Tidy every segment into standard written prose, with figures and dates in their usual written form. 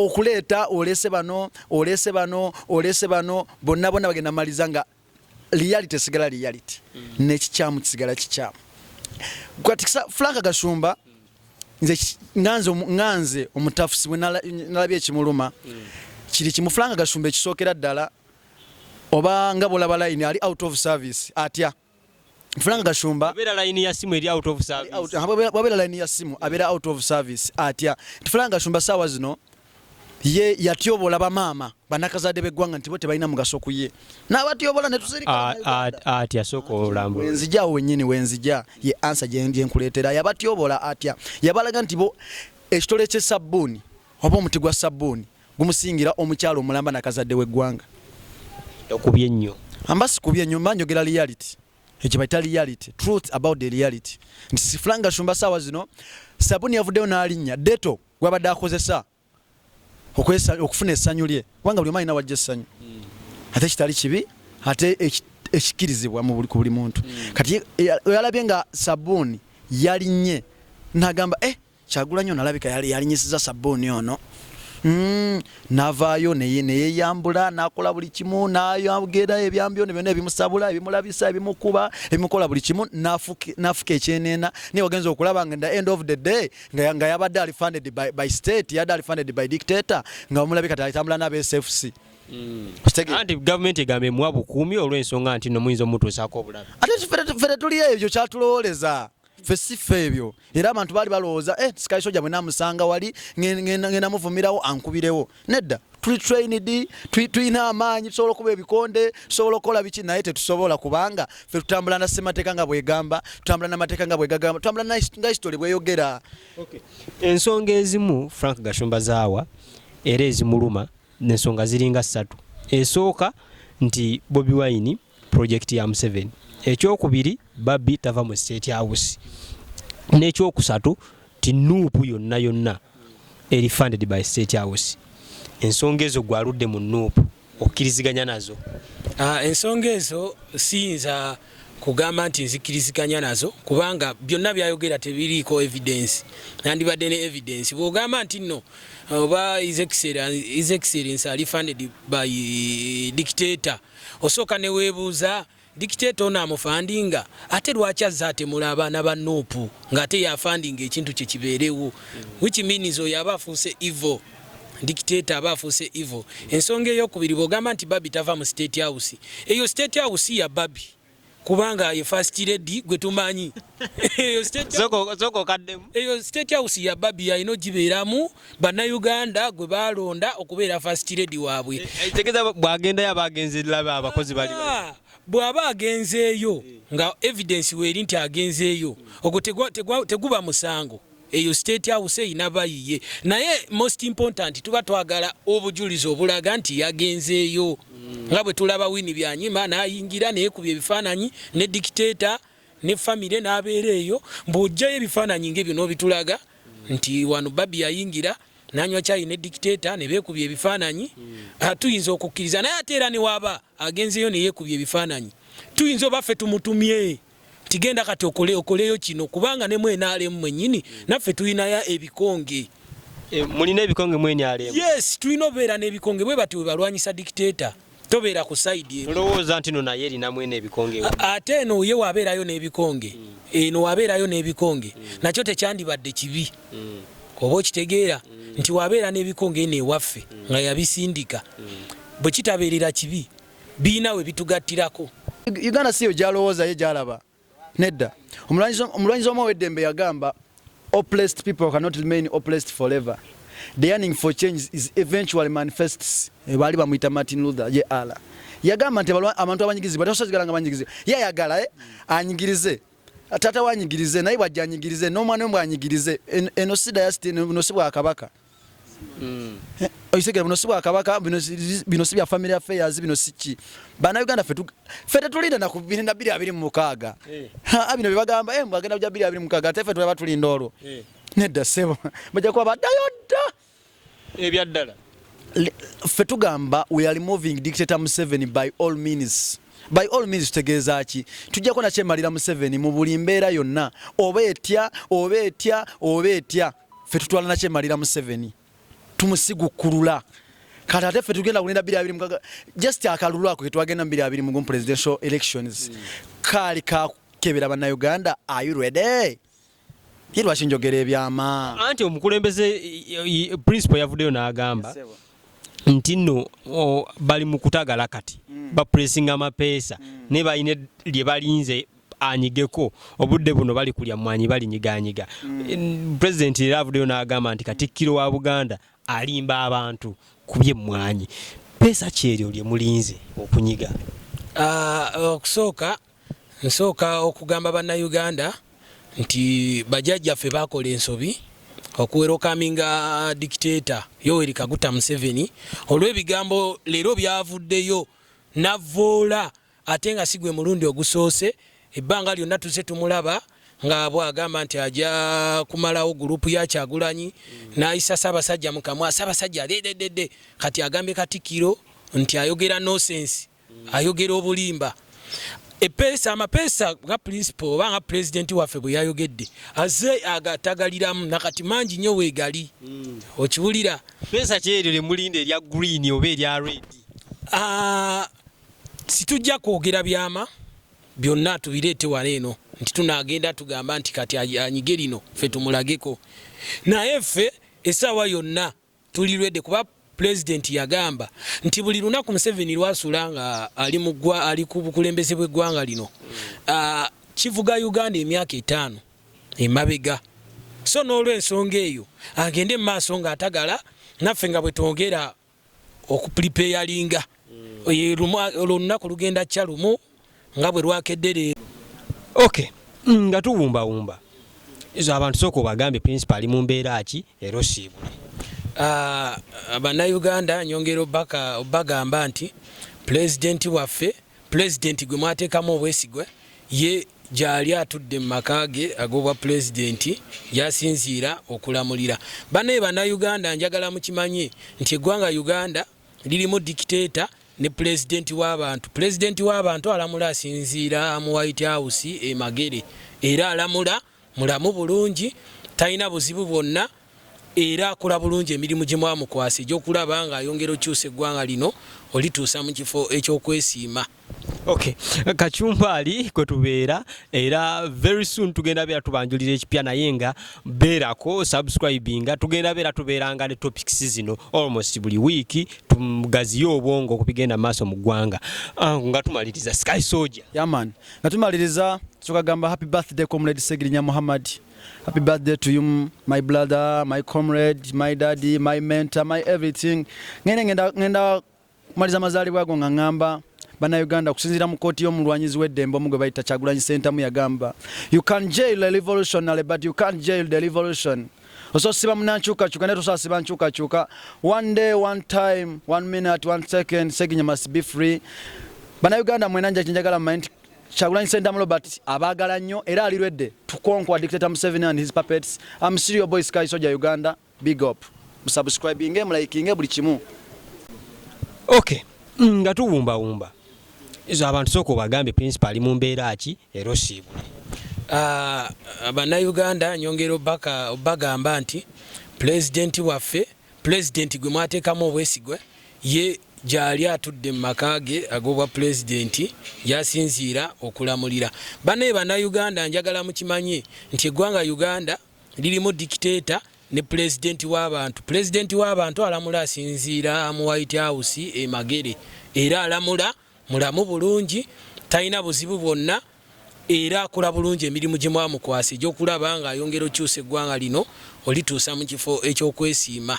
okuleta olese bano bonna bagenda maliza nga reality sigala reality n'ekikyamu kisigala kikyamu. Kwatikisa Frank Gashumba nze nganze omutafusi bwe nalabye ekimuluma kiri kimu Frank Gashumba ekisookera ddala oba nga bolaba line ali out of service atya. Frank Gashumba abera line ya simu eri out of service abera line ya simu abera out of service atya. Frank Gashumba sawa zino ye yatyobola bamama banakazade beggwanga nti bo tebalina mugaso kuye n'abatyobola ne tusirika atya soko olambo wenzija wenyini wenzija ye answer je nkuletera yabatyobola atya yabalaga nti bo ekitole kye sabuni oba omuti gwa sabuni gumusingira omukyalo omulamba nakazadde weggwanga okubye nnyo ambasi kubye nnyo manjogera reality ekibaita reality truth about the reality nti Frank Gashumba sawa zino sabuni yavuddeyo n'alinnya deto gwabadde akozesa okufuna essanyu lye kubanga buli omanyina wajja essanyu ate kitali kibi ate ekikirizibwa ku buli muntu kati yalabye nga sabuni yalinnye n'agamba Kyagula nnyo nalabika yalinyisiza sabuni ono navaayo neyeyambula nakola buli kimu nayogera ebyambyo ne byonna ebimusabula ebimulabisa ebimukuba ebimukola buli kimu nafuka ekyenena ne wagenza okulaba nga the end of the day nga yabadde ali funded by state yadde ali funded by dictator nga omulabika talitambula n'abe SFC anti government egambe mwa bukuumi olw'ensonga nti no muyinza omutuusaako obulabe ate fere tuli ebyo kyatulowoleza fesife ebyo era abantu bali balowooza Sky Soldier bwe namusanga wali ngenda muvumirawo ankubirewo nedda tuli trained tuyina amaanyi tusobola okuba ebikonde tusobola okukola biki naye tetusobola kubanga ffe tutambula na ssemateeka nga bwegamba tutambula n'amateeka nga bwegagamba tutambula nga history bweyogera. Ensonga ezimu Frank Gashumba zaawa era ezimuluma n'ensonga ziringa 3 esooka nti Bobi Wine project ya Museveni ekyokubiri Bobi tava mu State House n'ekyokusatu ti nuupu yonna eri funded by State House. Ensonga ezo gwaludde mu nuupu okkiriziganya nazo? Ensonga ezo siyinza kugamba nti nzikiriziganya nazo kubanga byonna byayogera tebiriiko evidence nandibadde ne evidence bw'ogamba nti nno oba his excellence ali funded by dictator osooka ne weebuuza dictator ono amufandinga ate lwaki azza atemula abaana ba nuupu ng'ate yafandinga ekintu kye kibeerewo which means oyo aba afuuse evil dictator aba afuuse evil. Ensonga ey'okubiri bw'ogamba nti Bobi tava mu State House eyo State House ya Bobi kubanga ye first lady gwe tumanyi eyo State House ya Bobi yalina ogibeeramu bannayuganda gwe balonda okubeera first lady waabwe. Tegeza bwagenda yabagenze laba abakozi bali bw'aba agenzeeyo nga evidence weeri nti agenzeeyo ogwo teguba musango eyo State House eyina bayiye naye most important tuba twagala obujulizi obulaga nti yagenzeeyo nga bwe tulaba Wini Byanyima n'ayingira neekubya ebifaananyi ne dictator ne family n'abeera eyo mbw'ojjayo ebifaananyi ng'ebyo n'obitulaga nti wano Bobi yayingira n'anywa caayi ne dictator ne beekubya ebifaananyi tuyinza okukkiriza naye ate era ne waaba agenzeeyo ne yeekubya ebifaananyi tuyinza oba ffe tumutumye tigenda kati okoleyo kino kubanga ne mwenaalemu mwennyini naffe tulinayo ebikonge. Mulina ebikonge mwenaalemu? Yes, tulina obeera n'ebikonge bwe bati webalwanyisa dictator tobeera ku side olowooza nti no naye erina mwene ebikonge ate eno ye wabeerayo n'ebikonge eno wabeerayo n'ebikonge nakyo tekyandibadde kibi oba okitegeera nti wabeera n'ebikonge eno ewaffe nga yabisindika bwe kitabeerera kibi biina we bitugattirako. Uganda siyo gyalowooza ye gyalaba nedda omulwanyizi omu ow'eddembe yagamba oppressed people cannot remain oppressed forever. The yearning for change is eventually manifests. Bali bamuyita Martin Luther ye ala yagamba nti abantu abanyigizibwa tasosigala nga banyigizibwa ye ayagala anyigirize tata wanyigirize naye bwajja anyigirize n'omwana we bwanyigirize eno sida ya siti bino si bwa kabaka oyisekera bino si bwa kabaka bino si bya family affairs bino si ki bana Uganda ffe tetulinda na ku 2026 bino bibagamba mbagenda bya 2026 ate ffe tulaba tulinda olwo nedda sebo bajja kuba baddayo dda ebyaddala ffe tugamba we are removing dictator Museveni by all means. By all means tutegeeza ki tujja kona kyemalira Museveni mu buli mbeera yonna oba etya ffe tutwala na kyemalira Museveni tumusigukulula kati ate ffe tugenda kulinda 2026 just akalulu ako ke twagenda 2026 mu presidential elections kali kakebera bannayuganda. Are you ready? Lwaki njogera ebyama anti omukulembeze principal yavuddeyo n'agamba nti nno bali mu kutagala kati bapuresinga Amapeesa ne balina lye balinze anyigeko obudde buno bali kulya mwanyi balinyiganyiga. President era avuddeyo n'agamba nti Katikkiro wa Buganda alimba abantu kubye mwanyi. Peesa kyeryo lye mulinze okunyiga? Nsooka okugamba bannayuganda nti bajjajjaffe bakola ensobi okuwerokaminga dictator Yoweri Kaguta Museveni olw'ebigambo leero byavuddeyo navoola ate nga sigwe mulundi ogusoose ebbanga lyonna tuzze tumulaba nga bwagamba nti ajja kumalawo gurupu ya Kyagulanyi n'ayisa Ssaabasajja mu kamwa. Ssaabasajja dededede kati agambye Katikkiro nti ayogera nonsense, ayogera obulimba. Amapeesa nga principal oba nga president waffe bwe yayogedde azze agatagaliramu nakati mangi nnyo weegali. Okiwulira? Peesa kyeryo lye mulinda erya green oba erya red? Situjja kwogera byama byonna tubireete wala eno nti tunagenda tugamba nti kati anyige lino ffe tumulageko. Naye ffe essaawa yonna tuli ready kuba president yagamba nti buli lunaku Museveni lwasula nga ali ku bukulembeze bw'eggwanga lino kivuga Uganda emyaka 5 emabega. So n'olw'ensonga eyo agende mu maaso nga atagala naffe nga bwe twongera okupreparinga olunaku lugenda kya lumu nga bwe lwakedde leero. Okay, nga tuwumbawumba ezo abantu sooka obagambe principal ali mu mbeera ki era osiibule. Bannayuganda nyongera obagamba nti president waffe, president gwe mwateekamu obwesigwe ye gyali atudde mu maka ge ag'obwa president yasinziira okulamulira. Banaye bannayuganda njagala mukimanye nti eggwanga Uganda lirimu dictator ne president w'abantu. President w'abantu alamula asinziira mu White House Magere era alamula mulamu bulungi talina buzibu bwonna era akola bulungi emirimu gye mwamukwasa egy'okulaba nga ayongera okyusa eggwanga lino olituusa mu kifo eky'okwesiima. Okay, Kachumbali kwe tubeera era very soon tugenda beera tubanjulira ekipya naye nga beerako subscribinga tugenda beera tubeeranga ne topics zino almost buli wiiki tumugaziyo obwongo okubigenda maaso mu ggwanga. Nga tumaliriza Sky Soldier. Yeah man, nga tumaliriza tukagamba happy birthday comrade Segirinya Muhammad. Happy birthday to you, my brother, my comrade, my daddy, my mentor, my everything. Ngenda kumaliza mazaalibwa go nga ngamba bannayuganda okusinziira mu kooti y'omulwanyizi w'eddembe omu gwe bayita Kyagulanyi Ssentamu yagamba you can jail a revolutionary but you can't jail the revolution. Ososiba munankyukakyuka ne tosasiba nkyukakyuka. One day, one time, 1 minute, 1 second, Segirinya must be free. Bannayuganda mwenanja kinjagala mmanyi Kyagulanyi Ssentamu Robert abaagala nnyo era alirwedde tukonkwa dictator Museveni and his puppets. I'm serious boy Sky Soldier Uganda. Big up. Subscribing, liking, buli kimu. Okay, nga tuwumbawumba ezo abantu sooka obagambe principal ali mu mbeera ki era osiibule. Bannayuganda nyongera obagamba nti president waffe, president gwe mwateekamu obwesigwe ye gyali atudde mu maka ge ag'obwa president yasinziira okulamulira. Banaye bannayuganda njagala mukimanye nti eggwanga Uganda lirimu dictator ne president w'abantu. President w'abantu alamula asinziira mu White House Magere era alamula mulamu bulungi talina buzibu bwonna era akola bulungi emirimu gye mwamukwasa egy'okulaba nga ayongera okyusa eggwanga lino olituusa mu kifo eky'okwesiima.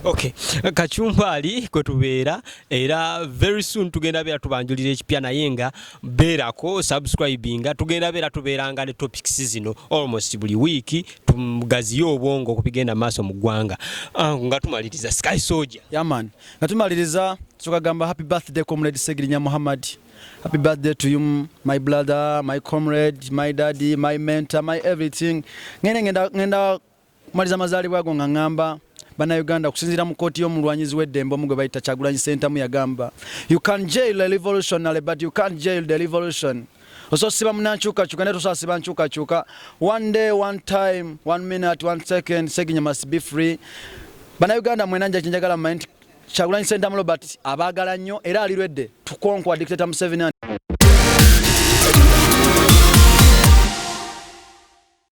Okay, Kachumbali kwe tubeera era very soon tugenda beera tubanjulira ekipya naye nga beerako subscribinga tugenda beera tubeeranga ne topics zino almost buli wiiki tumugaziyo obwongo okubigenda maaso mu ggwanga. Nga tumaliriza Sky Soldier. Yeah man, nga tumaliriza tukagamba happy birthday comrade Segirinya Muhammad. Happy birthday to you, my brother, my comrade, my daddy, my mentor, my everything. Ngenda kumaliza mazaalibwa go nga ngamba bannayuganda okusinziira mu kooti y'omulwanyizi w'eddembe omu gwe bayita Kyagulanyi Ssentamu yagamba you can jail a revolutionary but you can't jail the revolution. Ososiba munankyukakyuka ne tosasiba nkyukakyuka. One day, one time, 1 minute, 1 second, Segirinya must be free. Bannayuganda mwenanja kinjagala mmanyi nti Kyagulanyi Ssentamu Robert abaagala nnyo era alirwedde tukonkwa dictator Museveni